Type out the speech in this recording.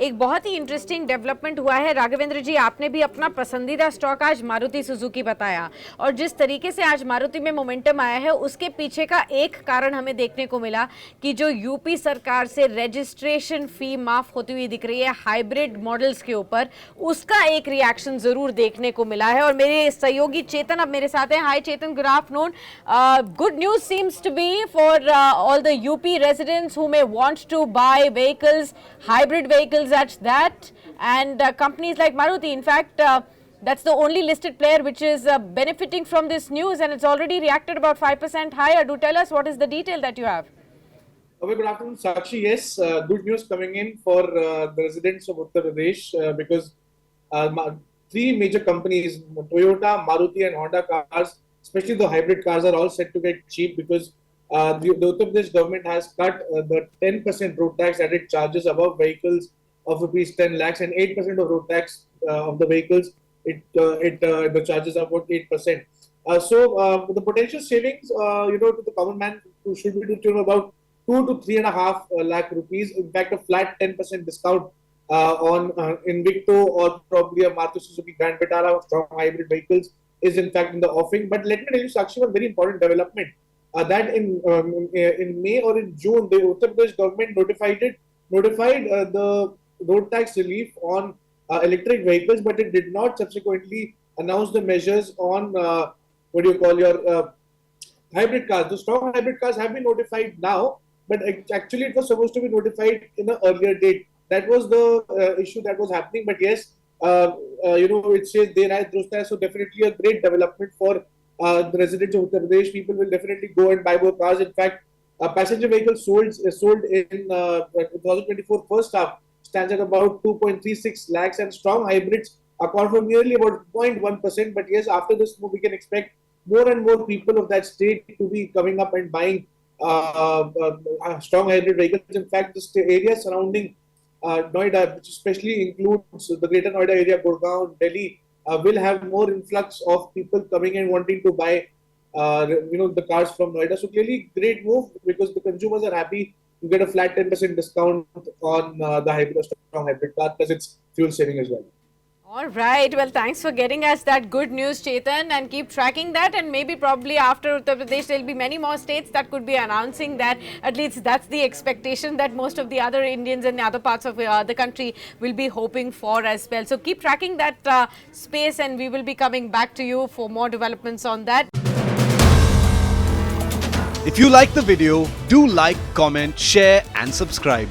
एक बहुत ही interesting development हुआ है। राघवेंद्र जी, आपने भी अपना पसंदीदा स्टॉक आज मारुति सुजुकी बताया, और जिस तरीके से आज मारुति में मोमेंटम आया है उसके पीछे का एक कारण हमें देखने को मिला कि जो यूपी सरकार से रजिस्ट्रेशन फी माफ होती हुई दिख रही है हाइब्रिड मॉडल्स के ऊपर, उसका एक रिएक्शन जरूर देखने को मिला है। और मेरे सहयोगी चेतन अब मेरे साथ हैं। Hi Chetan, good afternoon. Good news seems to be for all the UP residents who may want to buy vehicles, hybrid vehicles at that, and companies like Maruti. In fact, that's the only listed player which is benefiting from this news, and it's already reacted about 5% higher. Do tell us what is the detail that you have. Okay, good afternoon, Sakshi. Yes, good news coming in for the residents of Uttar Pradesh because three major companies, Toyota, Maruti, and Honda cars, especially the hybrid cars, are all set to get cheap because the Uttar Pradesh government has cut the 10% road tax that it charges above vehicles of rupees 10 lakhs, and 8% of road tax of the vehicles the charges are about 8%. The potential savings, to the common man should be to the tune of about 2 to 3.5 lakh rupees. In fact, a flat 10% discount on Invicto or probably a Maruti Suzuki Grand Vitara strong hybrid vehicles is in fact in the offing. But let me tell you, Sakshi, one very important development that in May or in June, the Uttar Pradesh government notified the road tax relief on electric vehicles, but it did not subsequently announce the measures on what do you call your hybrid cars. The strong hybrid cars have been notified now, but actually it was supposed to be notified in an earlier date. That was the issue that was happening. But yes, it says there is Drusta, so definitely a great development for the residents of Uttar Pradesh. People will definitely go and buy more cars. In fact, passenger vehicles sold in 2024 first half stands at about 2.36 lakhs, and strong hybrids account for nearly about 0.1%. But yes, after this move, we can expect more and more people of that state to be coming up and buying strong hybrid vehicles. In fact, the area surrounding Noida, which especially includes the greater Noida area, Gurgaon, Delhi, will have more influx of people coming and wanting to buy, the cars from Noida. So clearly, great move because the consumers are happy to get a flat 10% discount on the hybrid strong hybrid car because it's fuel saving as well. All right. Well, thanks for getting us that good news, Chetan, and keep tracking that. And maybe probably after Uttar Pradesh, there'll be many more states that could be announcing that. At least that's the expectation that most of the other Indians in the other parts of the country will be hoping for as well. So keep tracking that space, and we will be coming back to you for more developments on that. If you like the video, do like, comment, share and subscribe.